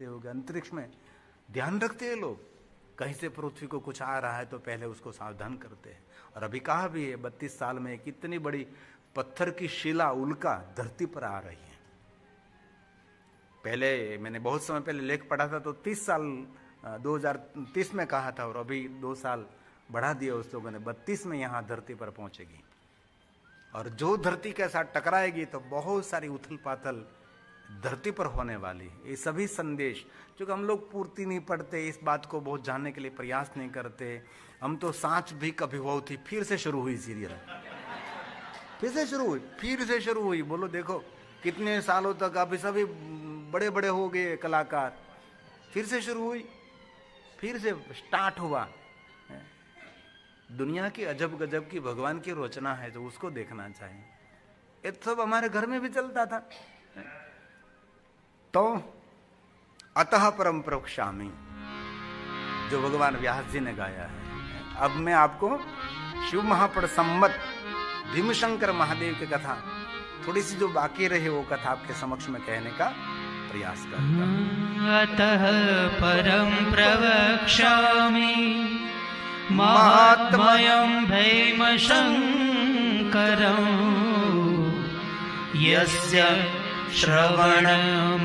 हो गए। अंतरिक्ष में ध्यान रखते हैं लोग, कहीं से पृथ्वी को कुछ आ रहा है तो पहले उसको सावधान करते हैं। और अभी कहा भी है 32 साल में कितनी बड़ी पत्थर की शिला उल्का धरती पर आ रही है। पहले मैंने बहुत समय पहले लेख पढ़ा था तो 30 साल 2030 में कहा था, और अभी 2 साल बढ़ा दिया उस लोगों ने, 32 में यहां धरती पर पहुंचेगी। और जो धरती के साथ टकराएगी तो बहुत सारी उथल पाथल धरती पर होने वाली। ये सभी संदेश क्योंकि हम लोग पूर्ति नहीं पढ़ते, इस बात को बहुत जानने के लिए प्रयास नहीं करते। हम तो सांच भी कभी वो थी फिर से शुरू हुई सीरियल, फिर से शुरू हुई। बोलो देखो कितने सालों तक अभी सभी बड़े बड़े हो गए कलाकार, फिर से शुरू हुई, फिर से स्टार्ट हुआ। दुनिया की अजब गजब की भगवान की रचना है तो उसको देखना चाहिए। ये सब हमारे घर में भी चलता था। तो अतः परम प्रवक्ष्यामि जो भगवान व्यास जी ने गाया है। अब मैं आपको शिव महापड़ संवत भीमशंकर महादेव की कथा थोड़ी सी जो बाकी रही वो कथा आपके समक्ष में कहने का प्रयास करता हूं। अतः परम प्रवक्ष्यामि महात्म्यं भीमशंकरं यस्य श्रवणमात्रेण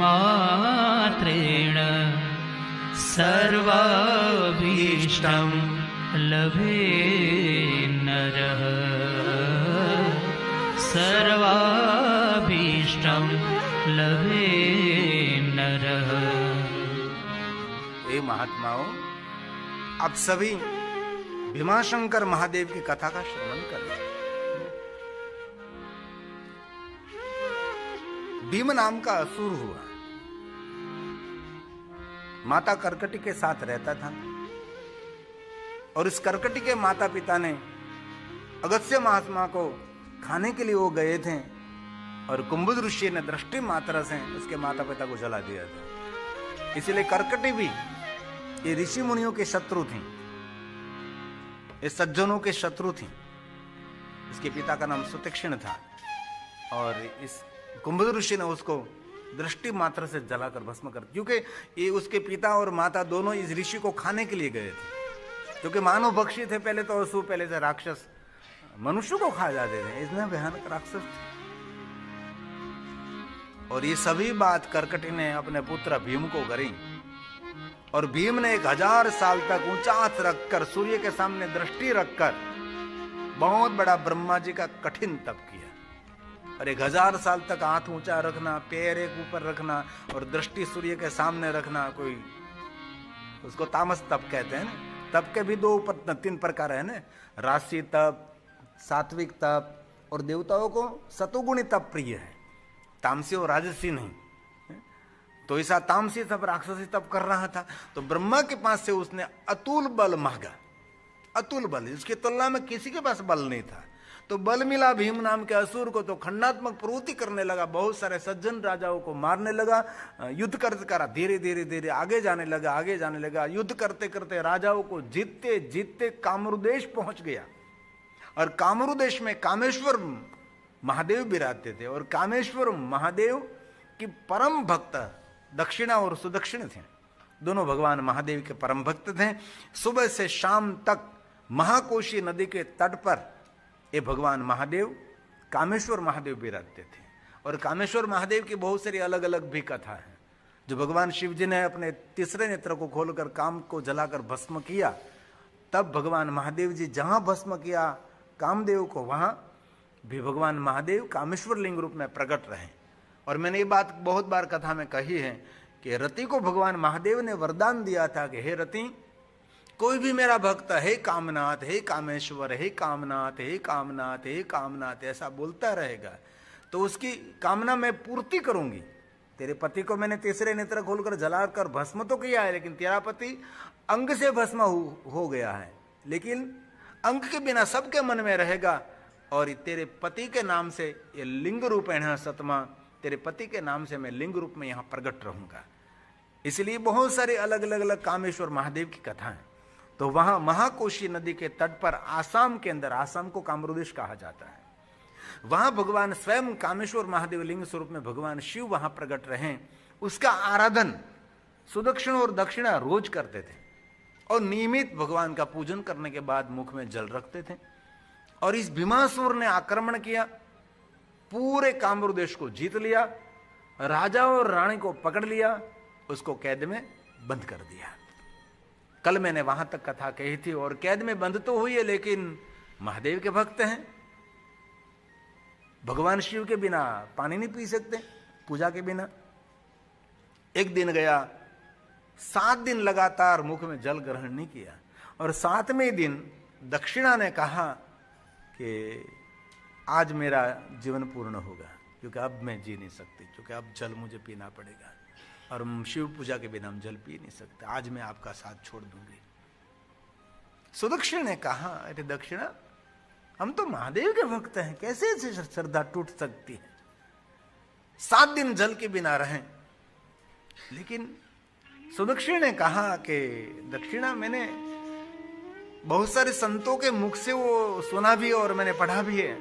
सर्वाभीष्टं लभे नरः, सर्वाभीष्टं लभे नरः। हे महात्माओं, आप सभी भीमाशंकर महादेव की कथा का श्रवण करें। भीम नाम का असुर हुआ, माता कर्कटी के साथ रहता था। और इस कर्कटी के माता पिता ने अगस्त्य महात्मा को खाने के लिए वो गए थे, और कुंभुद ऋषि ने दृष्टि मात्र से उसके माता पिता को जला दिया था। इसलिए कर्कटी भी ये ऋषि मुनियों के शत्रु थी, ये सज्जनों के शत्रु थी। इसके पिता का नाम सुतीक्ष्ण था, और इस कुंभुद ऋषि ने उसको दृष्टि मात्र से जलाकर भस्म कर, क्योंकि ये उसके पिता और माता दोनों इस ऋषि को खाने के लिए गए थे। क्योंकि मानव भक्षी थे पहले तो, असुर पहले से राक्षस मनुष्य को खा जाते थे, इसमें भयानक राक्षस थे। और ये सभी बात कर्कटी ने अपने पुत्र भीम को करी, और भीम ने 1000 साल तक ऊंचा हाथ रखकर सूर्य के सामने दृष्टि रखकर बहुत बड़ा ब्रह्मा जी का कठिन तप किया। और 1000 साल तक हाथ ऊंचा रखना, पैर एक ऊपर रखना और दृष्टि सूर्य के सामने रखना, कोई उसको तामस तप कहते हैं ना। तप के भी 3 प्रकार है ना, राशि तप, सात्विक तप, और देवताओं को सतोगुणी तप प्रिय है, तामसी और राजसी नहीं। तो ऐसा तामसी तप, राक्षसी तप कर रहा था। तो ब्रह्मा के पास से उसने अतुल बल मांगा, अतुल बल, इसकी तुलना में किसी के पास बल नहीं था। तो बल मिला भीम नाम के असुर को, तो खंडात्मक प्रवृत्ति करने लगा, बहुत सारे सज्जन राजाओं को मारने लगा, युद्ध करते करा, धीरे धीरे धीरे आगे जाने लगा। युद्ध करते करते राजाओं को जीतते जीतते कामरूदेश पहुंच गया। और कामरूदेश में कामेश्वर महादेव विराजते थे, और कामेश्वर महादेव की परम भक्त दक्षिणा और सुदक्षिण थे। दोनों भगवान महादेव के परम भक्त थे। सुबह से शाम तक महाकोशी नदी के तट पर ये भगवान महादेव, कामेश्वर महादेव विराजते थे। और कामेश्वर महादेव की बहुत सारी अलग अलग भी कथा है। जो भगवान शिव जी ने अपने तीसरे नेत्र को खोलकर काम को जलाकर भस्म किया, तब भगवान महादेव जी जहां भस्म किया कामदेव को, वहां भी भगवान महादेव कामेश्वर लिंग रूप में प्रकट रहे। और मैंने ये बात बहुत बार कथा में कही है कि रति को भगवान महादेव ने वरदान दिया था कि हे रति, कोई भी मेरा भक्त हे कामनाथ, हे कामेश्वर, हे कामनाथ, हे कामनाथ, हे कामनाथ ऐसा बोलता रहेगा तो उसकी कामना मैं पूर्ति करूंगी। तेरे पति को मैंने तीसरे नेत्र खोलकर जलाकर भस्म तो किया है, लेकिन तेरा पति अंग से भस्म हो गया है, लेकिन अंग के बिना सबके मन में रहेगा। और तेरे पति के नाम से ये लिंग रूपेण है सतमा, तेरे पति के नाम से मैं लिंग रूप में यहां प्रकट रहूंगा। इसलिए बहुत सारे अलग अलग कामेश्वर महादेव की कथा है। तो वहां महाकोशी नदी के तट पर आसाम के अंदर, आसाम को कामरूदेश कहा जाता है, वहां भगवान स्वयं कामेश्वर महादेव लिंग स्वरूप में भगवान शिव वहां प्रकट रहे। उसका आराधन सुदक्षिण और दक्षिणा रोज करते थे और नियमित भगवान का पूजन करने के बाद मुख में जल रखते थे। और इस भीमासुर ने आक्रमण किया, पूरे काम्र देश को जीत लिया, राजा और रानी को पकड़ लिया, उसको कैद में बंद कर दिया। कल मैंने वहां तक कथा कही थी। और कैद में बंद तो हुई है, लेकिन महादेव के भक्त हैं, भगवान शिव के बिना पानी नहीं पी सकते, पूजा के बिना। एक दिन गया, 7 दिन लगातार मुख में जल ग्रहण नहीं किया, और 7वें दिन दक्षिणा ने कहा कि आज मेरा जीवन पूर्ण होगा, क्योंकि अब मैं जी नहीं सकती, क्योंकि अब जल मुझे पीना पड़ेगा, और शिव पूजा के बिना हम जल पी नहीं सकते, आज मैं आपका साथ छोड़ दूंगी। सुदक्षिण ने कहा, अरे दक्षिणा, हम तो महादेव के भक्त हैं, कैसे ऐसे श्रद्धा टूट सकती है? 7 दिन जल के बिना रहें। लेकिन सुदक्षिण ने कहा कि दक्षिणा, मैंने बहुत सारे संतों के मुख से वो सुना भी और मैंने पढ़ा भी है,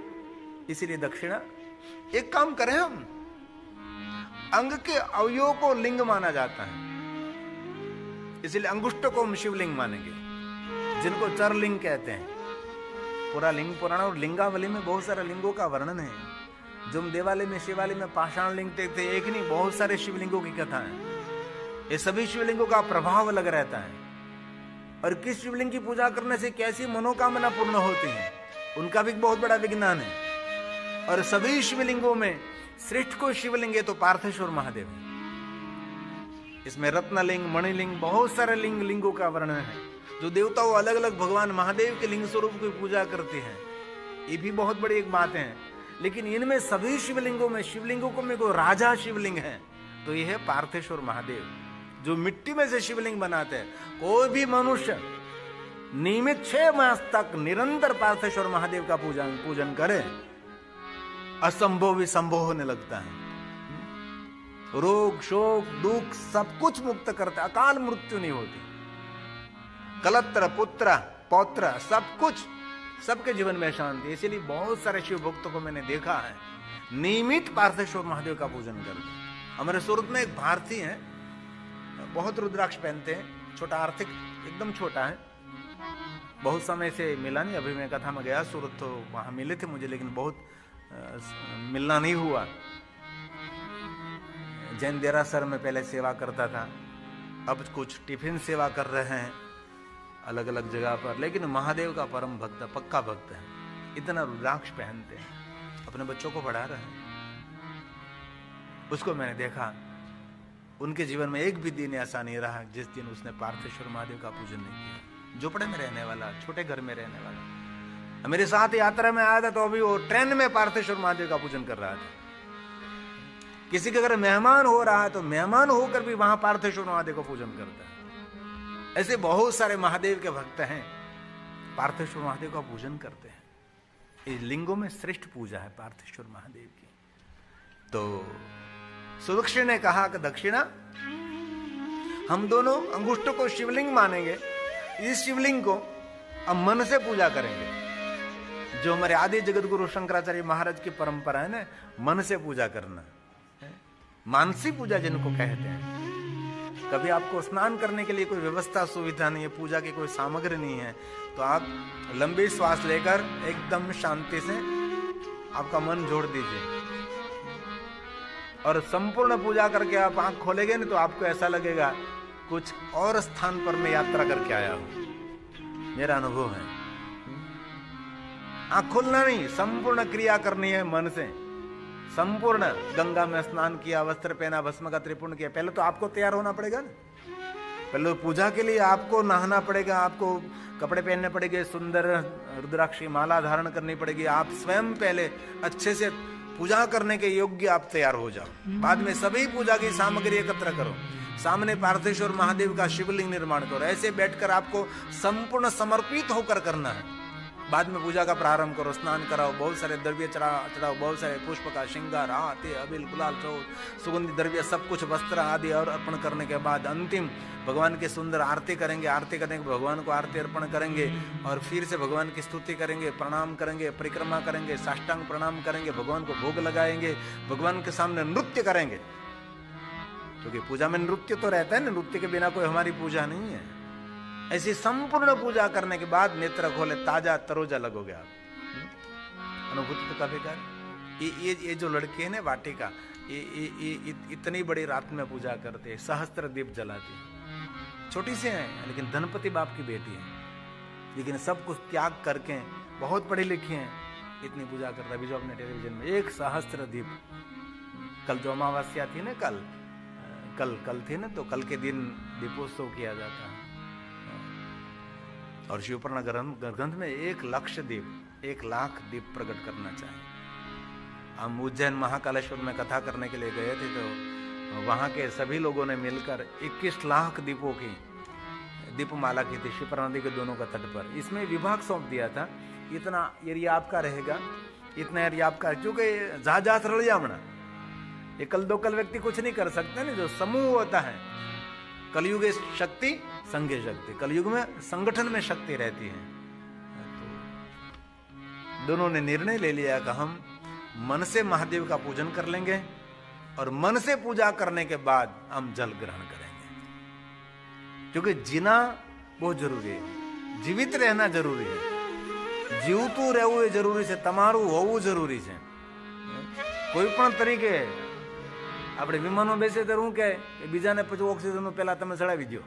इसीलिए दक्षिणा एक काम करें, हम अंग के अवयव को लिंग माना जाता है, इसलिए अंगुष्ठ को हम शिवलिंग मानेंगे, जिनको चरलिंग कहते हैं। पूरा लिंग पुराण और लिंगावली में बहुत सारे लिंगों का वर्णन है। जो हम देवालय में शिवालय में पाषाण लिंग देखते, एक नहीं बहुत सारे शिवलिंगों की कथा है। ये सभी शिवलिंगों का प्रभाव अलग रहता है, और किस शिवलिंग की पूजा करने से कैसी मनोकामना पूर्ण होती है, उनका भी बहुत बड़ा विज्ञान है। और सभी शिवलिंगों में श्रेष्ठ को शिवलिंग है तो पार्थेश्वर महादेव है। इसमें रत्नलिंग, मणिलिंग, बहुत सारे लिंगों का वर्णन है। जो देवताओं अलग अलग भगवान महादेव के लिंग स्वरूप की पूजा करते हैं, ये भी बहुत बड़ी एक बात है। लेकिन इनमें सभी शिवलिंगों में कोई राजा शिवलिंग है तो यह है पार्थेश्वर महादेव, जो मिट्टी में से शिवलिंग बनाते हैं। कोई भी मनुष्य नियमित 6 मास तक निरंतर पार्थेश्वर महादेव का पूजन करे, असंभव भी संभव होने लगता है। रोग, शोक, दुख सब कुछ मुक्त करता, अकाल मृत्यु नहीं होती। कलत्र, पुत्र, पौत्र, सब कुछ, सबके जीवन में शांति। इसीलिए बहुत सारे शिव भक्तों को मैंने देखा है नियमित पार्थेश्वर महादेव का पूजन करते। हमारे सूरत में एक भारती है, बहुत रुद्राक्ष पहनते हैं, छोटा, आर्थिक एकदम छोटा है, बहुत समय से मिला नहीं। अभी मैं कथा में गया सूरत तो वहां मिले थे मुझे, लेकिन बहुत मिलना नहीं हुआ। जैन देरासर में पहले सेवा करता था, अब कुछ टिफिन सेवा कर रहे हैं अलग अलग जगह पर, लेकिन महादेव का परम भक्त, पक्का भक्त है। इतना रुद्राक्ष पहनते हैं, अपने बच्चों को पढ़ा रहे हैं। उसको मैंने देखा, उनके जीवन में एक भी दिन ऐसा नहीं रहा जिस दिन उसने पार्थेश्वर महादेव का पूजन नहीं किया। झोपड़े में रहने वाला, छोटे घर में रहने वाला, मेरे साथ यात्रा में आया था तो अभी वो ट्रेन में पार्थेश्वर महादेव का पूजन कर रहा था। किसी के अगर मेहमान हो रहा है तो मेहमान होकर भी वहां पार्थेश्वर महादेव को पूजन करता है। ऐसे बहुत सारे महादेव के भक्त हैं, पार्थेश्वर महादेव का पूजन करते हैं। इस लिंगों में श्रेष्ठ पूजा है पार्थेश्वर महादेव की। तो सुदक्षिण ने कहा कि दक्षिणा, हम दोनों अंगुष्ठ को शिवलिंग मानेंगे, इस शिवलिंग को हम मन से पूजा करेंगे। जो हमारे आदि जगत गुरु शंकराचार्य महाराज की परंपरा है ना, मन से पूजा करना, मानसी पूजा जिनको कहते हैं। कभी आपको स्नान करने के लिए कोई व्यवस्था सुविधा नहीं है, पूजा की कोई सामग्री नहीं है, तो आप लंबी श्वास लेकर एकदम शांति से आपका मन जोड़ दीजिए और संपूर्ण पूजा करके आप आंख खोलेंगे ना, तो आपको ऐसा लगेगा कुछ और स्थान पर मैं यात्रा करके आया हूं। मेरा अनुभव है। आंख खोलना नहीं, संपूर्ण क्रिया करनी है मन से। संपूर्ण गंगा में स्नान किया, वस्त्र पहना, भस्म का त्रिपुंड किया। पहले तो आपको तैयार होना पड़ेगा ना, पहले पूजा के लिए आपको नहाना पड़ेगा, आपको कपड़े पहनने पड़ेंगे, सुंदर रुद्राक्ष की माला धारण करनी पड़ेगी। आप स्वयं पहले अच्छे से पूजा करने के योग्य आप तैयार हो जाओ। बाद में सभी पूजा की सामग्री एकत्र करो, सामने पार्थेश्वर महादेव का शिवलिंग निर्माण करो। ऐसे बैठकर आपको संपूर्ण समर्पित होकर करना है। बाद में पूजा का प्रारंभ करो, स्नान कराओ, बहुत सारे द्रव्य चढ़ाओ, बहुत सारे पुष्प का श्रृंगार, हाथे, अबील, गुलाल, सुगंधित द्रव्य सब कुछ, वस्त्र आदि और अर्पण करने के बाद अंतिम भगवान की सुंदर आरती करेंगे। आरती करने के भगवान को आरती अर्पण करेंगे और फिर से भगवान की स्तुति करेंगे, प्रणाम करेंगे, परिक्रमा करेंगे, साष्टांग प्रणाम करेंगे, भगवान को भोग लगाएंगे, भगवान के सामने नृत्य करेंगे। क्योंकि पूजा में नृत्य तो रहता है ना, नृत्य के बिना कोई हमारी पूजा नहीं है। ऐसी संपूर्ण पूजा करने के बाद नेत्र खोले, ताजा तरोजा लगोगे आप। अनुभूति तो कभी कर। ये जो लड़की है ना वाटिका, ये इतनी बड़ी रात में पूजा करते हैं, सहस्त्र दीप जलाती है। छोटी सी है लेकिन धनपति बाप की बेटी है, लेकिन सब कुछ त्याग करके बहुत पढ़ी लिखी है, इतनी पूजा करता है। अभी जो अपने टेलीविजन में 1 सहस्त्र दीप, कल जो अमावस्या थी ना, कल थी ना, तो कल के दिन दीपोत्सव किया जाता है। और शिवपुराण ग्रंथ में 1 लाख दीप प्रकट करना चाहिए। हम उज्जैन महाकालेश्वर में कथा करने के लिए गए थे, तो वहां के सभी लोगों ने मिलकर 21 लाख दीपों की दीपमाला की थी शिप्रा नदी के दोनों का तट पर। इसमें विभाग सौंप दिया था, इतना एरिया आपका रहेगा, इतना एरिया आपका, क्योंकि जहाज रल जामना, ये कल दो कल व्यक्ति कुछ नहीं कर सकते ना। जो समूह होता है, कलयुग शक्ति संघे शक्ति, कलयुग में संगठन में शक्ति रहती है। तो दोनों ने निर्णय ले लिया कि हम मन से महादेव का पूजन कर लेंगे और मन से पूजा करने के बाद हम जल ग्रहण करेंगे, क्योंकि जीना बहुत जरूरी है, जीवित रहना जरूरी है, जीवतू रहવું એ જરૂરી છે, તમારું હોવું જરૂરી છે। કોઈ પણ તરીકે આપણે વિમાનમાં બેસે ત્યારે હું કે બીજાને પછી ઓક્સિજનનું પહેલા તમે ચડાવી દો,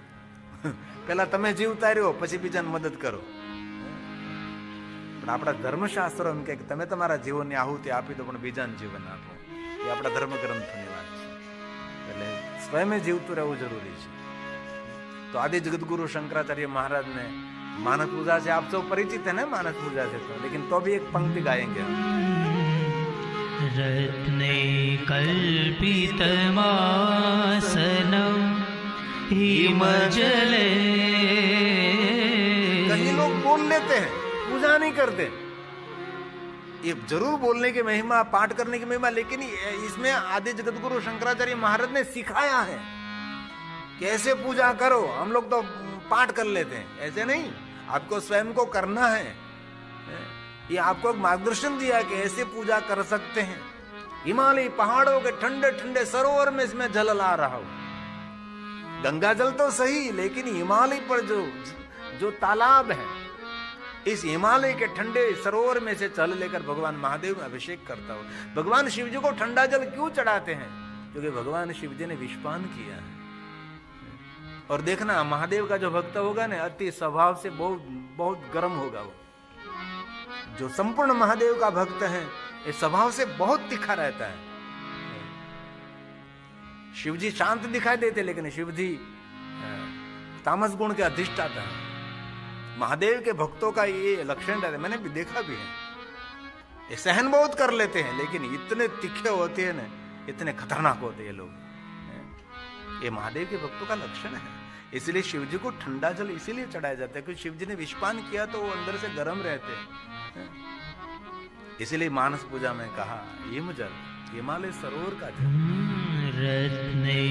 પહેલા તમે જીવતા રહ્યો પછી બીજાને મદદ કરો। પણ આપણા ધર્મશાસ્ત્રો એમ કે તમે તમારા જીવનની આહુતિ આપી દો પણ બીજાને જીવન આપો, એ આપણા ધર્મગ્રંથોની વાત છે। એટલે સ્વયં જીવતું રહેવું જરૂરી છે। तो आदि जगतगुरु शंकराचार्य महाराज ने मानस पूजा से, आप सब परिचित है ना मानस पूजा से, लेकिन तो भी एक पंक्ति गाएंगे। रत्ने कल्पितमासनं हिमजले। कहीं लोग बोल लेते हैं, पूजा नहीं करते। ये जरूर बोलने की महिमा, पाठ करने की महिमा, लेकिन इसमें आदि जगतगुरु शंकराचार्य महाराज ने सिखाया है कैसे पूजा करो। हम लोग तो पाठ कर लेते हैं, ऐसे नहीं, आपको स्वयं को करना है। ये आपको एक मार्गदर्शन दिया कि ऐसे पूजा कर सकते हैं। हिमालय पहाड़ों के ठंडे ठंडे सरोवर में इसमें जल ला रहा हूं, गंगा जल तो सही, लेकिन हिमालय पर जो तालाब है, इस हिमालय के ठंडे सरोवर में से जल लेकर भगवान महादेव में अभिषेक करता हूं। भगवान शिव जी को ठंडा जल क्यों चढ़ाते हैं? क्योंकि भगवान शिव जी ने विषपान किया है। और देखना महादेव का जो भक्त होगा ना, अति स्वभाव से बहुत गर्म होगा वो। जो संपूर्ण महादेव का भक्त है, ये स्वभाव से बहुत तीखा रहता है। शिवजी शांत दिखाई देते, लेकिन शिवजी तामस गुण के अधिष्ठाता है। महादेव के भक्तों का ये लक्षण रहता है, मैंने भी देखा भी है। ये सहन बहुत कर लेते हैं, लेकिन इतने तीखे होते हैं ना, इतने खतरनाक होते हैं लोग। ये महादेव के भक्तों का लक्षण है। इसलिए शिवजी को ठंडा जल इसीलिए चढ़ाया जाता है, क्योंकि शिवजी ने विषपान किया तो वो अंदर से गर्म रहते हैं। इसीलिए मानस पूजा में कहा हिम जल, हिमालय सरोवर का जल। रत्ने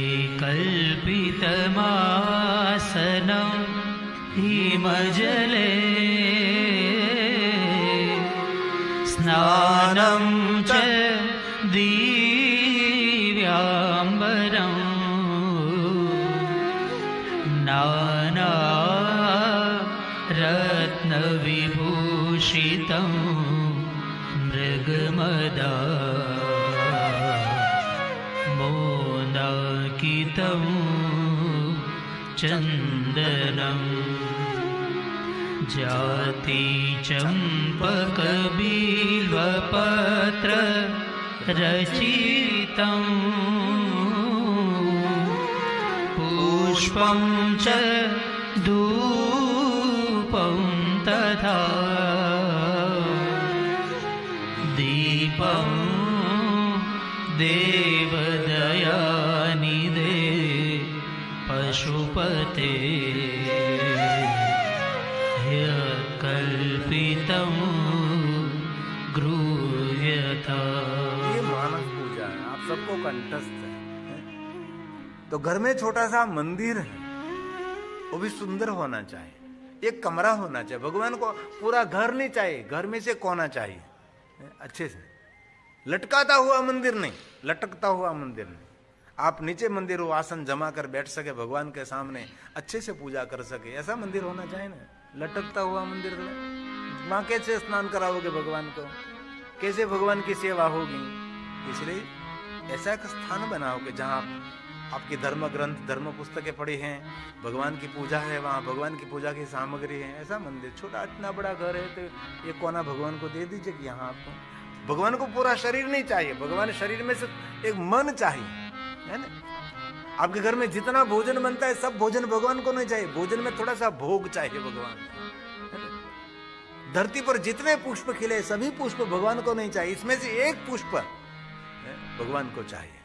कल्पितमासनं हिमजले स्नानं च दिव्याम्बरम् नाना रत्नविभूषितं मृगमदा मोदाकितं चन्दनं जाति चम्पकबिल्वपत्र रचितं पुष्पं च धूपं तथा दीपं देवदयानिधे पशुपते ह्यकल्पितं गृह्यता। ये मानस पूजा है, आप सबको कंठस्थ है। तो घर में छोटा सा मंदिर है, वो भी सुंदर होना चाहिए, एक कमरा होना चाहिए। भगवान को पूरा घर नहीं चाहिए, घर में से कोना चाहिए, अच्छे से लटकाता हुआ मंदिर नहीं, लटकता हुआ मंदिर नहीं। आप नीचे मंदिर हो, आसन जमा कर बैठ सके, भगवान के सामने अच्छे से पूजा कर सके, ऐसा मंदिर होना चाहिए ना। लटकता हुआ मंदिर, माँ कैसे स्नान कराओगे भगवान को, कैसे भगवान की सेवा होगी। इसलिए ऐसा एक स्थान बनाओ कि जहाँ आपकी धर्म ग्रंथ, धर्म पुस्तकें पढ़ी हैं, भगवान की पूजा है, वहाँ भगवान की पूजा की सामग्री है, ऐसा मंदिर। छोटा इतना बड़ा घर है तो ये कोना भगवान को दे दीजिए कि यहाँ आपको, भगवान को पूरा शरीर नहीं चाहिए, भगवान शरीर में से एक मन चाहिए, है ना। आपके घर में जितना भोजन बनता है सब भोजन भगवान को नहीं चाहिए, भोजन में थोड़ा सा भोग चाहिए भगवान को। धरती पर जितने पुष्प खिले सभी पुष्प भगवान को नहीं चाहिए, इसमें से एक पुष्प भगवान को चाहिए।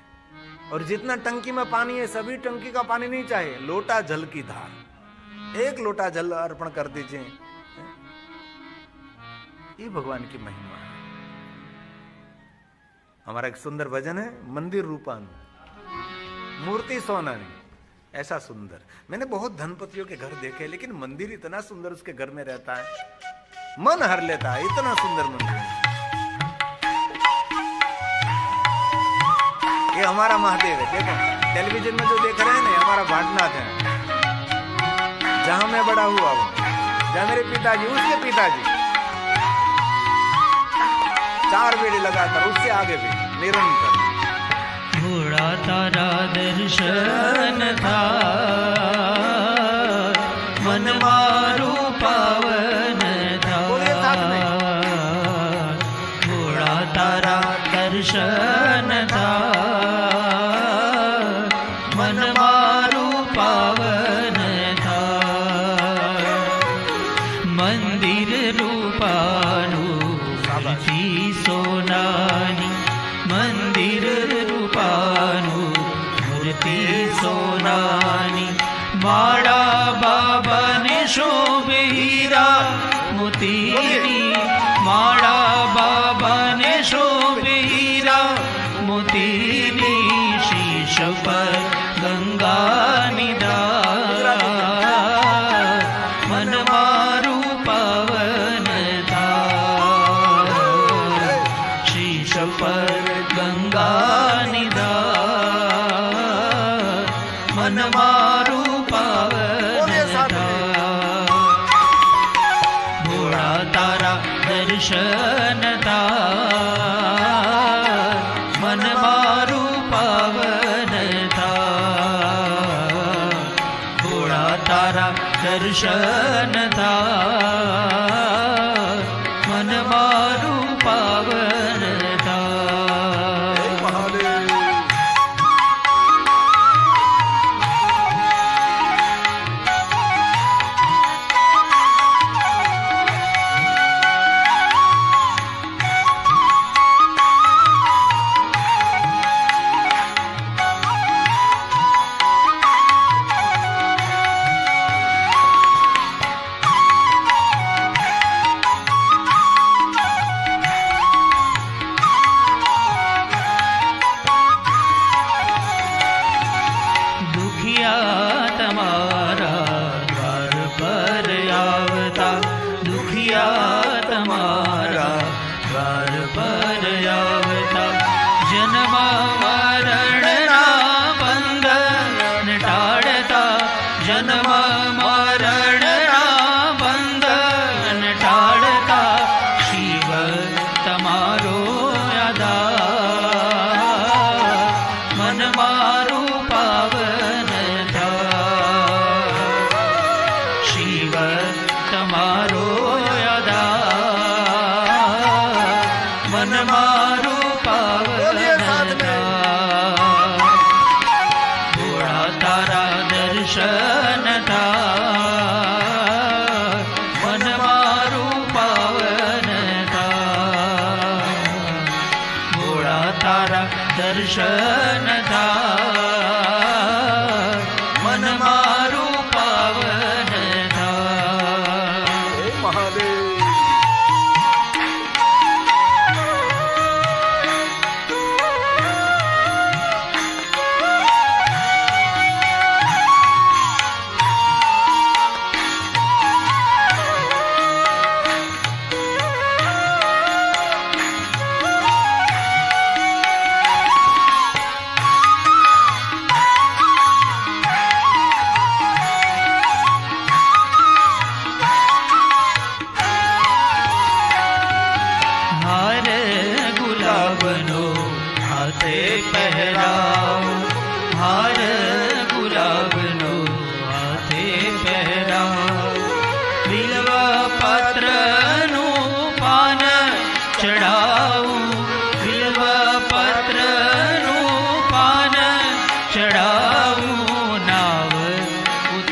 और जितना टंकी में पानी है सभी टंकी का पानी नहीं चाहिए, लोटा जल की धार, एक लोटा जल अर्पण कर दीजिए, ये भगवान की महिमा है। हमारा एक सुंदर भजन है, मंदिर रूपान मूर्ति सोनानी, ऐसा सुंदर। मैंने बहुत धनपतियों के घर देखे, लेकिन मंदिर इतना सुंदर उसके घर में रहता है, मन हर लेता है, इतना सुंदर मंदिर। ये हमारा महादेव है, देखो टेलीविजन में जो देख रहे हैं ना, हमारा भाटनाथ है, जहां मैं बड़ा हुआ हूं, जहां मेरे पिताजी, उसके पिताजी 4 बेड़े लगातार, उससे आगे भी निरंतर। थोड़ा तारा दर्शन था, मन मारू पावन था, थोड़ा तारा दर्शन था, मन मारू पावन था, मंदिर रूपानु मूर्ति सोनानी, मंदिर रूपानु मूर्ति सोनानी, माड़ा बाबा ने शोभे हीरा मोतीनी, माड़ा बाबा ने शोभे हीरा मोतीनी, शीश पर गंगा निधार, मन मारू पावन था, शीश पर गंगा निधार, मन मारू पावन था, भोला तारा दर्शन था, मन मारू पावन था, भोला तारा दर्शन था, मन मारू पावन था। दर्शन था, मन मारू पावन था। महादेव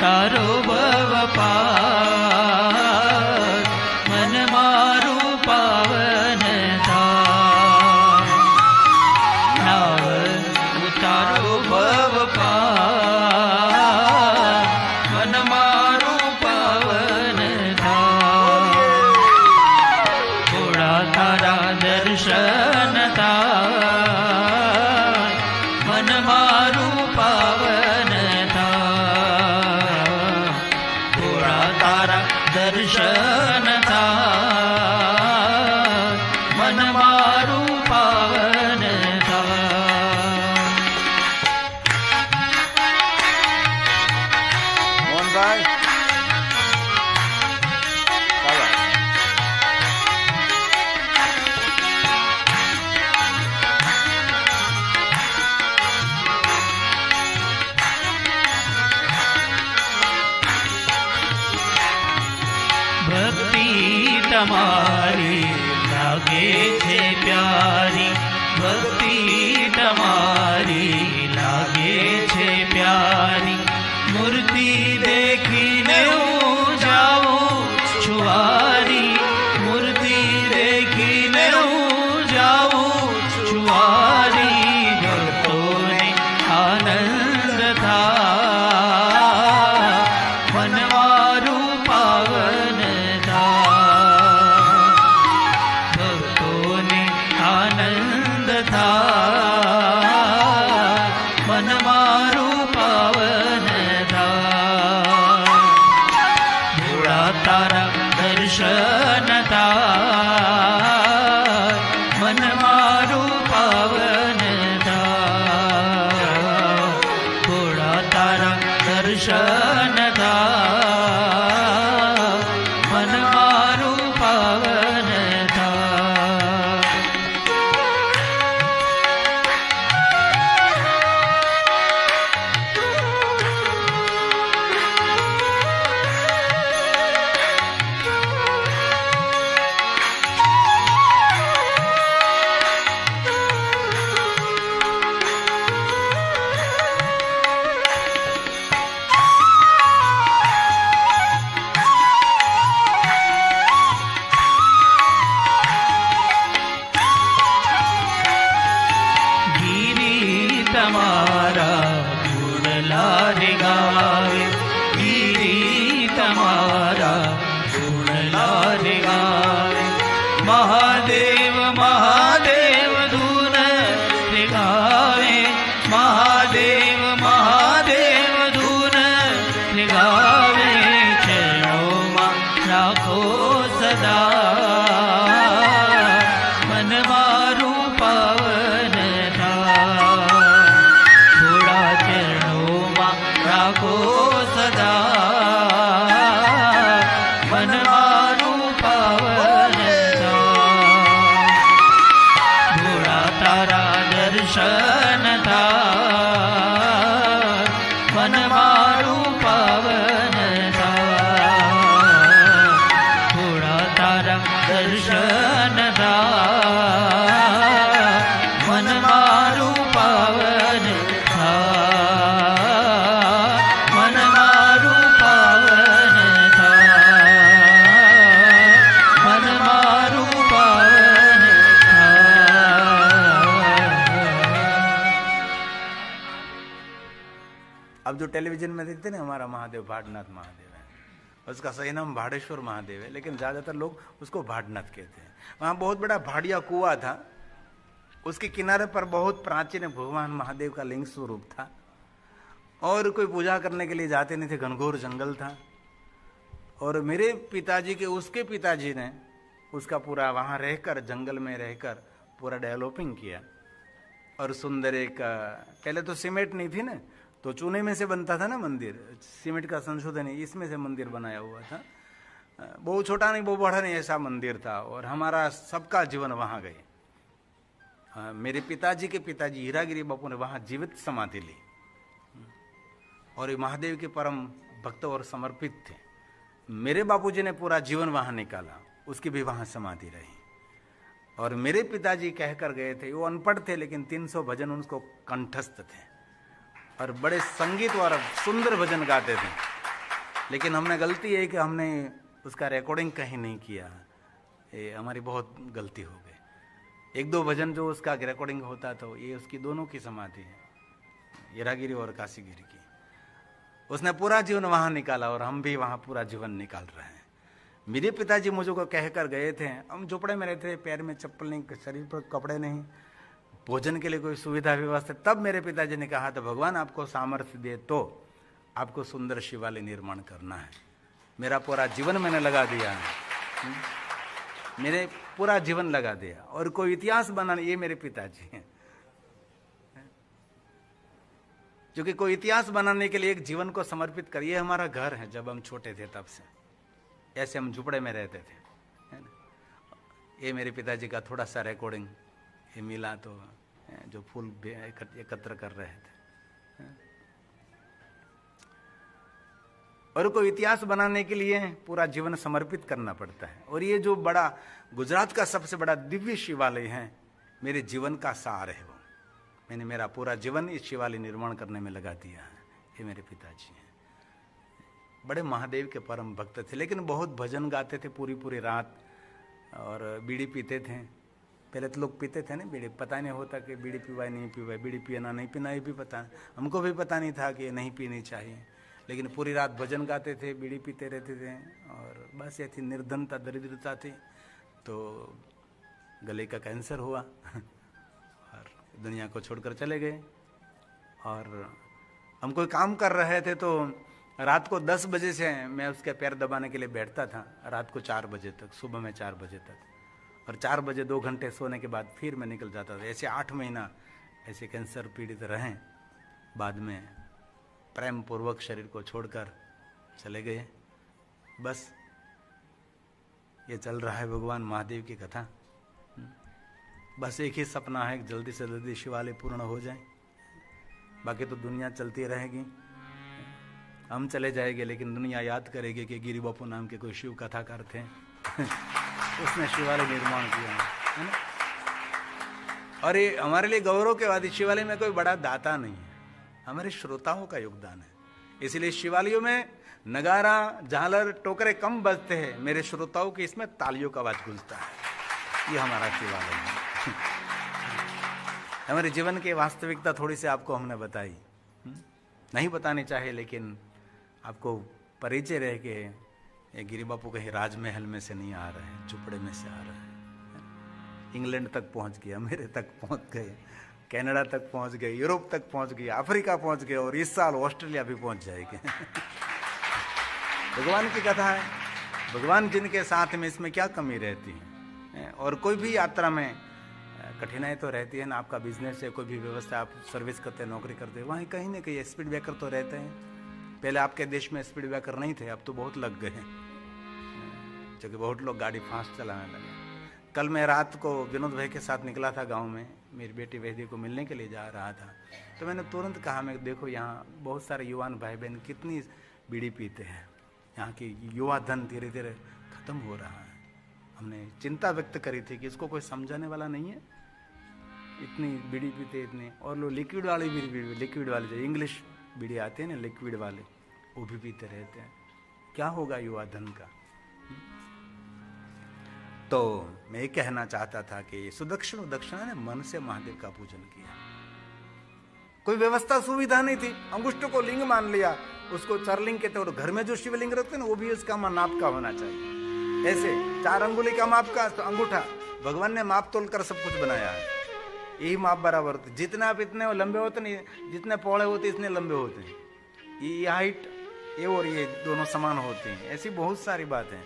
ઉતારો ભવ પાર મન મારું પાવન થાય નાવ ઉતારો ભવ પાર મન મારું પાવન થાય થોડા તારા દર્શન થાય મન મારું પાવન થાય થોડા તારા દર્શન થાય મન મારું પાવન થાય મોહનભાઈ ચાલો. ભક્તિ તમારી લાગે છે પ્યારી ભક્તિ તમારી લાગે છે પ્યારી મૂર્તિ દેખીને હું જાઉં છુવારી મૂર્તિ દેખીને હું જાઉં છુવારી ભક્તોને આનંદ થાય મન મારું પાવન થાય ભક્તોને આનંદ થાય મન મારું પાવન થાય ભોળા તારા દર્શન થાય મન મારું પાવન થાય ભોળા તારા દર્શન થાય મન મારું પાવન થાય ગીરી તમારા ગુણલા રે ગાવે ગીરી તમારા ગુણલા રે ગાવે મહાદેવ મહાદેવ ધૂન રે ગાવે મહાદેવ મહાદેવ ધૂન રે ગાવે ચરણોમાં રાખો સદા મન મારું પાવન થાય થોડા ચરણોમાં રાખો સદા મન મારું પાવન થાય થોડા તારા દર્શન થાય મન મારું પાવન થાય થોડા તારા દર્શન થાય મન મારું પાવન થાય મન મારું પાવન થાય મન મારું પાવન થાય अब जो टेलीविजन में देखते ना हमारा महादेव भाटनाथ महादेव है, उसका सही नाम भाड़ेश्वर महादेव है, लेकिन ज्यादातर लोग उसको भाटनाथ कहते हैं। वहां बहुत बड़ा भाड़िया कुआं था, उसके किनारे पर बहुत प्राचीन भगवान महादेव का लिंग स्वरूप था और कोई पूजा करने के लिए जाते नहीं थे, घनघोर जंगल था। और मेरे पिताजी के उसके पिताजी ने उसका पूरा वहां रहकर जंगल में रहकर पूरा डेवलपिंग किया और सुंदर एक पहले तो सीमेंट नहीं थी ना, तो चूने में से बनता था ना मंदिर, सीमेंट का संशोधन है, इसमें से मंदिर बनाया हुआ था। बहुत छोटा नहीं बहुत बड़ा नहीं ऐसा मंदिर था और हमारा सबका जीवन वहां गए। मेरे पिताजी के पिताजी हीरागिरी बापू ने वहां जीवित समाधि ली और ये महादेव के परम भक्त और समर्पित थे। मेरे बापूजी ने पूरा जीवन वहां निकाला, उसकी भी वहां समाधि रही। और मेरे पिताजी कहकर गए थे, वो अनपढ़ थे लेकिन 300 भजन उनको कंठस्थ थे और बड़े संगीत और सुंदर भजन गाते थे। लेकिन हमने गलती है कि हमने उसका रिकॉर्डिंग कहीं नहीं किया, ये हमारी बहुत गलती हो गई। एक दो भजन जो उसका रिकॉर्डिंग होता तो ये उसकी दोनों की समाधि है, हीरागिरी और काशीगिरी की। उसने पूरा जीवन वहां निकाला और हम भी वहां पूरा जीवन निकाल रहे हैं। मेरे पिताजी मुझे को कह कर गए थे, हम झोपड़े में रहते थे, पैर में चप्पल नहीं, शरीर पर कपड़े नहीं, भोजन के लिए कोई सुविधा व्यवस्था। तब मेरे पिताजी ने कहा था भगवान आपको सामर्थ्य दे तो आपको सुंदर शिवालय निर्माण करना है। मेरा पूरा जीवन मैंने लगा दिया है, मेरे पूरा जीवन लगा दिया। और कोई इतिहास बनाना, ये मेरे पिताजी हैं जो कि कोई इतिहास बनाने के लिए एक जीवन को समर्पित कर। ये हमारा घर है, जब हम छोटे थे तब से ऐसे हम झुपड़े में रहते थे, है ना। ये मेरे पिताजी का थोड़ा सा रिकॉर्डिंग ये मिला तो जो फूल एकत्र कर रहे थे। और कोई इतिहास बनाने के लिए पूरा जीवन समर्पित करना पड़ता है। और ये जो बड़ा गुजरात का सबसे बड़ा दिव्य शिवालय है, मेरे जीवन का सार है वो। मैंने मेरा पूरा जीवन इस शिवालय निर्माण करने में लगा दिया है। ये मेरे पिताजी हैं, बड़े महादेव के परम भक्त थे, लेकिन बहुत भजन गाते थे पूरी पूरी रात और बीड़ी पीते थे। पहले तो लोग पीते थे ना बीड़ी, पता नहीं होता कि बीड़ी पीवाई नहीं पीवाई, बीड़ी पीना नहीं पीना ये भी पता, हमको भी पता नहीं था कि ये नहीं पीनी चाहिए। लेकिन पूरी रात भजन गाते थे, बीड़ी पीते रहते थे और बस ऐसी निर्धनता दरिद्रता थी। तो गले का कैंसर हुआ और दुनिया को छोड़कर चले गए। और हम कोई काम कर रहे थे तो रात को 10 बजे से मैं उसके पैर दबाने के लिए बैठता था, रात को 4 बजे तक, सुबह में 4 बजे तक, और 4 बजे 2 घंटे सोने के बाद फिर मैं निकल जाता था। ऐसे 8 महीना ऐसे कैंसर पीड़ित रहे। बाद में प्रेम पूर्वक शरीर को छोड़कर चले गए। बस ये चल रहा है भगवान महादेव की कथा। बस एक ही सपना है कि जल्दी से जल्दी शिवालय पूर्ण हो जाए, बाकी तो दुनिया चलती रहेगी। हम चले जाएंगे लेकिन दुनिया याद करेगी कि गिरी बापू नाम के कोई शिव कथाकार थे उसने शिवालय निर्माण किया है ना। और ये हमारे लिए गौरव के बाद शिवालय में कोई बड़ा दाता नहीं है, हमारे श्रोताओं का योगदान है। इसलिए शिवालयों में नगारा झालर टोकरे कम बजते हैं, मेरे श्रोताओं की इसमें तालियों का आवाज गूंजता है। ये हमारा शिवालय है। हमारे जीवन की वास्तविकता थोड़ी सी आपको हमने बताई, नहीं बतानी चाहिए, लेकिन आपको परिचय रह के ये गिरी बापू कहीं राजमहल में से नहीं आ रहे हैं, झुपड़े में से आ रहे हैं। इंग्लैंड तक पहुंच गए, अमेरिका तक पहुंच गए, कनाडा तक पहुंच गए, यूरोप तक पहुंच गए, अफ्रीका पहुंच गए और इस साल ऑस्ट्रेलिया भी पहुंच जाएंगे। भगवान की कथा है, भगवान जिनके साथ में इसमें क्या कमी रहती है। और कोई भी यात्रा में कठिनाई तो रहती है ना, आपका बिजनेस है, कोई भी व्यवस्था, आप सर्विस करते हैं, नौकरी करते हैं, वहीं कहीं ना कहीं स्पीड ब्रेकर तो रहते हैं। पहले आपके देश में स्पीड ब्रेकर नहीं थे, अब तो बहुत लग गए हैं, क्योंकि बहुत लोग गाड़ी फास्ट चलाने लगे। कल मैं रात को विनोद भाई के साथ निकला था गांव में, मेरी बेटी वैद्य को मिलने के लिए जा रहा था, तो मैंने तुरंत कहा, मैं देखो यहाँ बहुत सारे युवान भाई बहन कितनी बीड़ी पीते हैं, यहाँ की युवा धन धीरे धीरे खत्म हो रहा है। हमने चिंता व्यक्त करी थी कि इसको कोई समझाने वाला नहीं है, इतनी बीड़ी पीते इतने। और लोग लिक्विड वाली बीड़ी, लिक्विड वाले जो इंग्लिश बीड़ी आते हैं ना लिक्विड वाले, वो भी पीते रहते हैं। क्या होगा युवा धन का। तो मैं ये कहना चाहता था कि सुदक्षिण दक्षिणा ने मन से महादेव का पूजन किया। कोई व्यवस्था सुविधा नहीं थी, अंगुष्ठ को लिंग मान लिया, उसको चरलिंग कहते हैं। और घर में जो शिवलिंग रखते हैं ना, वो भी उसका नाप का होना चाहिए। ऐसे 4 अंगुली का माप का तो अंगूठा, भगवान ने माप तोल कर सब कुछ बनाया है, यही माप बराबर होते। जितना आप इतने लंबे होते नहीं, जितने पौड़े होते इतने लंबे होते हैं। ये हाइट ये और ये दोनों समान होते हैं। ऐसी बहुत सारी बातें हैं।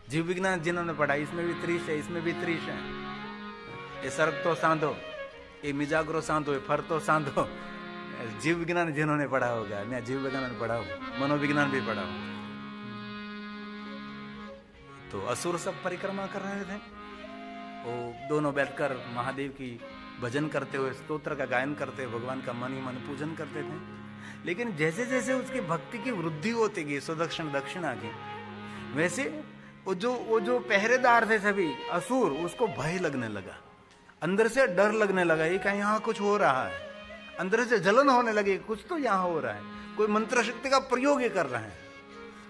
जीव विज्ञान जिन्होंने पढ़ा, इसमें भी 30 है, इसमें भी 30 है। ये सर्प तो सांधो, ये मिजाग्रो सांधो, ये फर तो सांधो। जीव विज्ञान जिन्होंने पढ़ा होगा, मैं जीव विज्ञान पढ़ा हूँ, मनोविज्ञान भी पढ़ा हूँ। तो असुर सब परिक्रमा कर रहे थे, वो दोनों बैठकर महादेव की भजन करते हुए, स्तोत्र का गायन करते हुए भगवान का मन ही मन पूजन करते थे। लेकिन जैसे जैसे उसकी भक्ति की वृद्धि होती गई सुदक्षिण दक्षिणा की, वैसे वो जो पहरेदार थे सभी असुर, उसको भय लगने लगा, अंदर से डर लगने लगा, ये कहीं यहाँ कुछ हो रहा है। अंदर से जलन होने लगी, कुछ तो यहाँ हो रहा है, कोई मंत्र शक्ति का प्रयोग ये कर रहे हैं।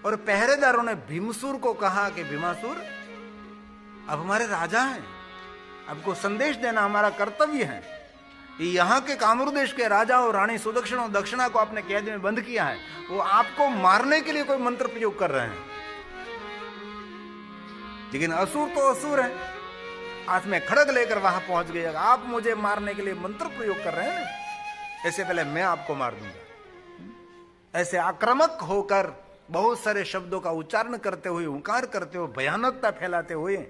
और पहरेदारों ने भीमसूर को कहा कि भीमासुर, अब हमारे राजा हैं, आपको संदेश देना हमारा कर्तव्य है। यहाँ के कामरू देश के राजा और रानी सुदक्षिणा और दक्षिणा को आपने कैद में बंद किया है, वो आपको मारने के लिए कोई मंत्र प्रयोग कर रहे हैं। लेकिन असुर तो असुर है, हाथ में खड़ग लेकर वहां पहुंच गए। आप मुझे मारने के लिए मंत्र प्रयोग कर रहे हैं, ऐसे पहले मैं आपको मार दूंगा। ऐसे आक्रामक होकर बहुत सारे शब्दों का उच्चारण करते हुए, हुंकार करते हुए, भयानकता फैलाते हुए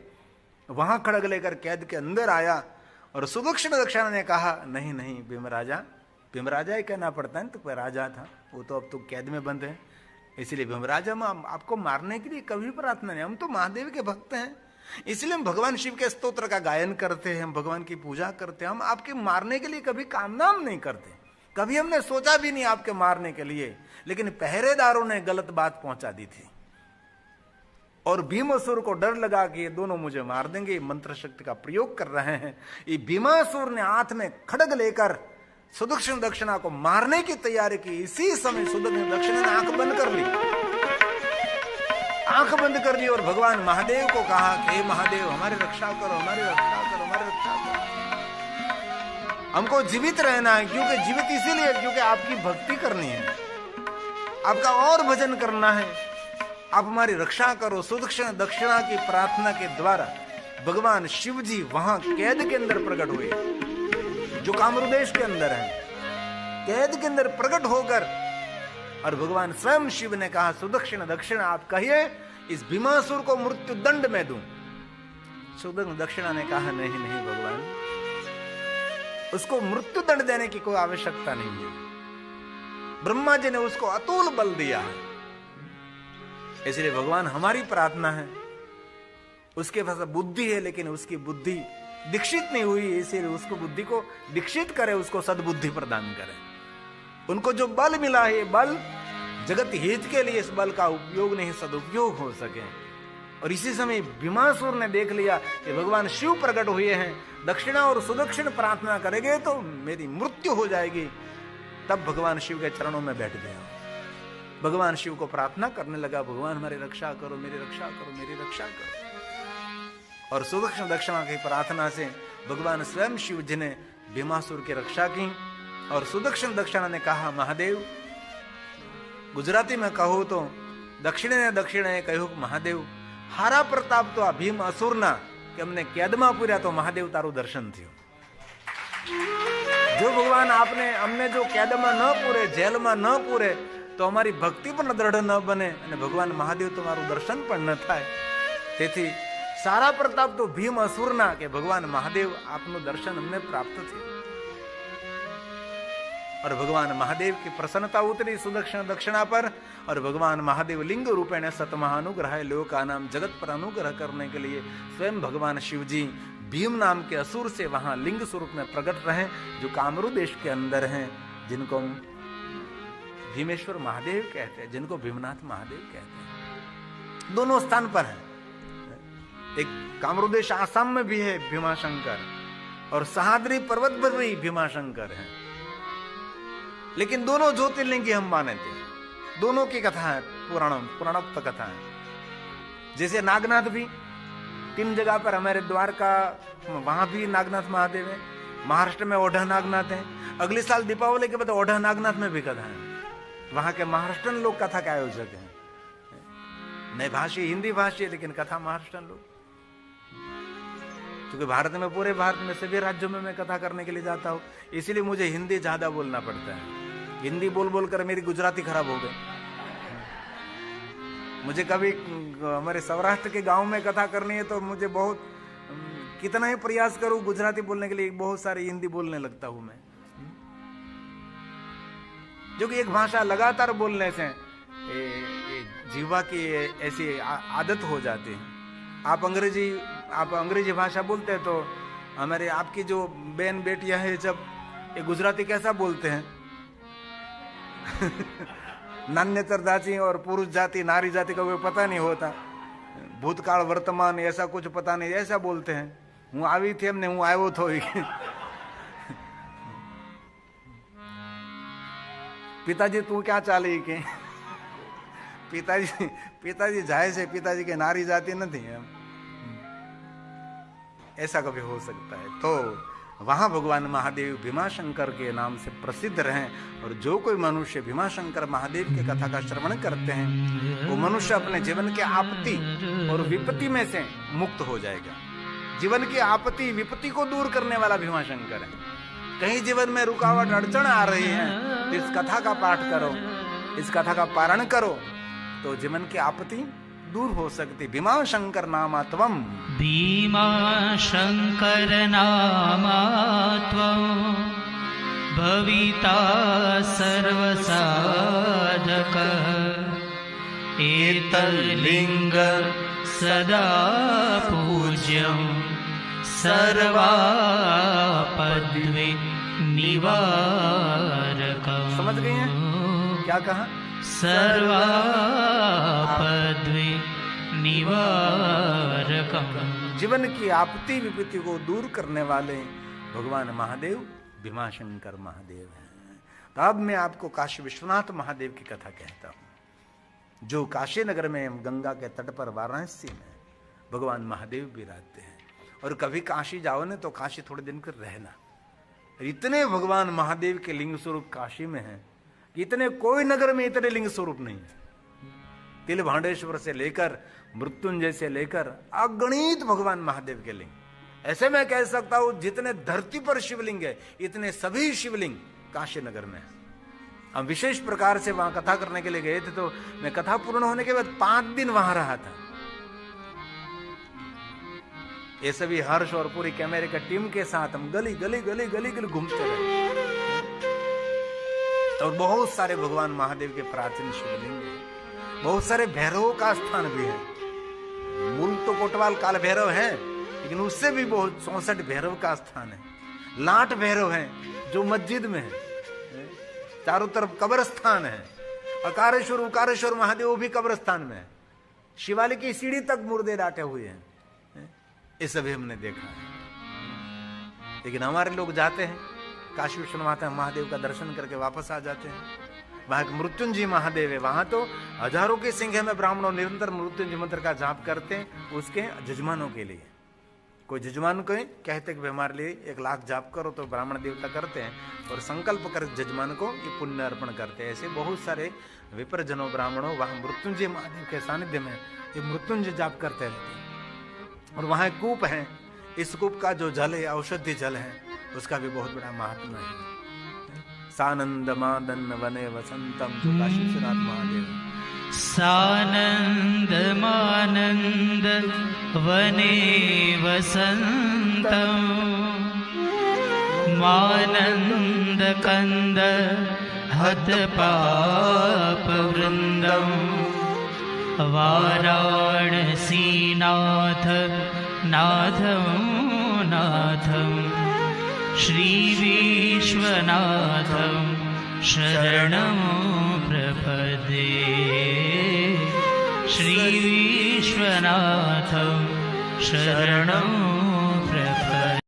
वहां खड़ग लेकर कैद के अंदर आया। और सुदक्षिणा दक्षिणा ने कहा, नहीं नहीं भीमराजा ही कहना पड़ता है, तो कोई राजा था, वो तो अब तो कैद में बंद है, इसलिए भीमराजा हम आपको मारने के लिए कभी प्रार्थना नहीं, हम तो महादेव के भक्त हैं, इसलिए हम भगवान शिव के स्तोत्र का गायन करते हैं, हम भगवान की पूजा करते हैं, हम आपके मारने के लिए कभी कामना हम नहीं करते, कभी हमने सोचा भी नहीं आपके मारने के लिए। लेकिन पहरेदारों ने गलत बात पहुंचा दी थी और भीमासुर को डर लगा कि ये दोनों मुझे मार देंगे, मंत्र शक्ति का प्रयोग कर रहे हैं। ये भीमासुर ने हाथ में खड़ग लेकर सुदक्षिणा दक्षिणा को मारने की तैयारी की। इसी समय सुदक्षिणा दक्षिणा ने आंख बंद कर ली, आंख बंद कर ली और भगवान महादेव को कहा कि हे महादेव, हमारी रक्षा करो, हमारी रक्षा करो, हमारी रक्षा करो, हमको जीवित रहना है। क्योंकि जीवित इसीलिए क्योंकि आपकी भक्ति करनी है, आपका और भजन करना है, आप हमारी रक्षा करो। सुदक्षिणा दक्षिणा की प्रार्थना के द्वारा भगवान शिव जी वहां कैद के अंदर प्रकट हुए, जो कामरू देश के अंदर है, कैद के अंदर प्रकट होकर, और भगवान स्वयं शिव ने कहा, सुदक्षिणा दक्षिणा आप कहिए, इस भीमासुर को मृत्यु दंड में दूं। सुदक्षिणा दक्षिणा ने कहा, नहीं नहीं भगवान, उसको मृत्यु दंड देने की कोई आवश्यकता नहीं है, ब्रह्मा जी ने उसको अतुल बल दिया है, इसलिए भगवान हमारी प्रार्थना है, उसके पास बुद्धि है लेकिन उसकी बुद्धि दीक्षित नहीं हुई, इसलिए उसको बुद्धि को दीक्षित करे, उसको सद्बुद्धि प्रदान करे। उनको जो बल मिला है, बल जगत हित के लिए, इस बल का उपयोग नहीं सदुपयोग हो सके। और इसी समय भीमासुर ने देख लिया कि भगवान शिव प्रकट हुए हैं, दक्षिणा और सुदक्षिण प्रार्थना करेंगे तो मेरी मृत्यु हो जाएगी। तब भगवान शिव के चरणों में बैठ गया, भगवान शिव को प्रार्थना करने लगा, भगवान हमारी रक्षा करो, मेरी रक्षा करो, मेरी रक्षा करो। और सुदक्षिणा दक्षिणा की प्रार्थना से भगवान स्वयं शिव जी ने भीमासुर की रक्षा की। और सुदक्षिणा दक्षिणा ने कहा, महादेव, गुजराती में कहो तो दक्षिणे दक्षिणे कहू महादेव, हारा प्रताप तो आ भीम असुरना कि हमने कैदमा पूर्या तो महादेव तारू दर्शन थयो। जो भगवान आपने हमने जो कैदमा न पूरे, जेल में न पूरे, तो हमारी भक्ति पण दृढ़ न बने અને ભગવાન મહાદેવ તો મારું દર્શન પણ ન થાય। તેથી સારા પ્રતાપ તો ભીમ અસુરના કે ભગવાન મહાદેવ આપનું દર્શન અમને પ્રાપ્ત થયું। और भगवान महादेव की प्रसन्नता उतरी सुदक्षिणा दक्षिणा पर, और भगवान महादेव लिंग रूपेण सतमहानुग्रह लोका नाम जगत पर अनुग्रह करने के लिए स्वयं भगवान शिव जी भीम नाम के असुर से वहां लिंग स्वरूप में प्रकट रहे, जो कामरू देश के अंदर हैं, जिनको भीमेश्वर महादेव कहते हैं, जिनको भीमनाथ महादेव कहते हैं। दोनों स्थान पर हैं, एक कामरू देश आसाम में भी है भीमाशंकर, और सहाद्री पर्वत पर भी भीमाशंकर है। लेकिन दोनों ज्योतिर्लिंगी हम मानते हैं, दोनों की कथा है, पुराणोक्त कथा है। जैसे नागनाथ भी 3 जगह पर, हमारे द्वारका वहां भी नागनाथ महादेव है, महाराष्ट्र में ओढ़ा नागनाथ है, अगले साल दीपावली के बाद ओढ़ा नागनाथ में भी कथा है। वहां के महाराष्ट्रन लोग कथा के आयोजक हैं, नए भाषी हिंदी भाषी है, लेकिन कथा महाराष्ट्रन लोग। क्योंकि भारत में, पूरे भारत में सभी राज्यों में मैं कथा करने के लिए जाता हूं, इसीलिए मुझे हिंदी ज्यादा बोलना पड़ता है। हिंदी बोल बोल कर मेरी गुजराती खराब हो गई। मुझे कभी हमारे सौराष्ट्र के गांव में कथा करनी है तो मुझे बहुत, कितना ही प्रयास करूं गुजराती बोलने के लिए, बहुत सारी हिंदी बोलने लगता हूं मैं। जो कि एक भाषा लगातार बोलने से जीवा की ऐसी आदत हो जाती है। आप अंग्रेजी भाषा बोलते हैं तो हमारे आपकी जो बहन बेटियां हैं, जब ये गुजराती कैसा बोलते हैं नान्यतर जाति और पुरुष जाति नारी जाति का कोई पता नहीं होता, भूतकाल वर्तमान ऐसा कुछ पता नहीं, ऐसा बोलते हैं। हूँ आई थी हमने, हूँ आयो थो पिताजी तू क्या चाले के पिताजी जाए से पिताजी के नारी जाती नहीं है, ऐसा कभी हो सकता है। तो वहां भगवान महादेव भीमाशंकर के नाम से प्रसिद्ध रहे, और जो कोई मनुष्य भीमाशंकर महादेव की कथा का श्रवण करते हैं वो मनुष्य अपने जीवन के आपत्ति और विपत्ति में से मुक्त हो जाएगा। जीवन की आपत्ति विपत्ति को दूर करने वाला भीमाशंकर है। कहीं जीवन में रुकावट अड़चन आ रही है तो इस कथा का पाठ करो, इस कथा का पारण करो तो जीवन की आपत्ति दूर हो सकती। भीमाशंकर नामात्वम, भीमाशंकर नामात्वम भविता सर्वसाधक एतल्लिंग सदा पूज्यं सर्वापद्वे निवारकम्। समझ गए हैं क्या कहा? सर्वापद्वे निवारकम्। जीवन की आपत्ति विपत्ति को दूर करने वाले भगवान महादेव भीमाशंकर महादेव हैं। तो अब मैं आपको काशी विश्वनाथ महादेव की कथा कहता हूं, जो काशी नगर में गंगा के तट पर वाराणसी में भगवान महादेव विराजते हैं। और कभी काशी जाओ ना तो काशी थोड़े दिन कर रहना, इतने भगवान महादेव के लिंग स्वरूप काशी में हैं, इतने कोई नगर में इतने लिंग स्वरूप नहीं है। तिल भांडेश्वर से लेकर मृत्युंजय से लेकर अगणित भगवान महादेव के लिंग। ऐसे मैं कह सकता हूं जितने धरती पर शिवलिंग है इतने सभी शिवलिंग काशी नगर में है। हम विशेष प्रकार से वहां कथा करने के लिए गए थे, तो मैं कथा पूर्ण होने के बाद 5 दिन वहां रहा था। ये सभी हर्ष और पूरी कैमरे का टीम के साथ हम गली गली गली गली गली घूमते रहे, और बहुत सारे भगवान महादेव के प्राचीन शिवलिंग है, बहुत सारे भैरवों का स्थान भी है। मूल तो कोटवाल काल भैरव है, लेकिन उससे भी बहुत 64 भैरव का स्थान है। लाट भैरव है जो मस्जिद में है, चारों तरफ कब्रस्थान है। अकारेश्वर उकारेश्वर महादेव भी कब्रस्थान में है। शिवालय की सीढ़ी तक मुर्दे डाटे हुए हैं, ये सभी हमने देखा है। लेकिन हमारे लोग जाते हैं काशी विश्वनाथ महादेव का दर्शन करके वापस आ जाते हैं। वहां एक मृत्युंजय महादेव है, वहां तो हजारों की संख्या में ब्राह्मणों निरंतर मृत्युंजय मंत्र का जाप करते हैं उसके जजमानों के लिए। कोई जजमान को कहते कि हमारे लिए 1 लाख जाप करो, तो ब्राह्मण देवता करते हैं और संकल्प कर जजमान को ये पुण्य अर्पण करते हैं। ऐसे बहुत सारे विप्रजनों ब्राह्मणों वहां मृत्युंजय महादेव के सानिध्य में ये मृत्युंजय जाप करते रहते हैं। और वहां एक कूप है, इस कूप का जो जल है औषधि जल है, उसका भी बहुत बड़ा महात्मा है। सानंद मादन वने वसंतम, जो काशी विश्वनाथ महादेव। सानंद मानंद वने वसंतम मानंद कंद हत पाप वृंदम वाराणसीनाथ नाथं नाथं श्री विश्वनाथं शरणं प्रपद्ये। श्री विश्वनाथं शरणं प्रपद्ये।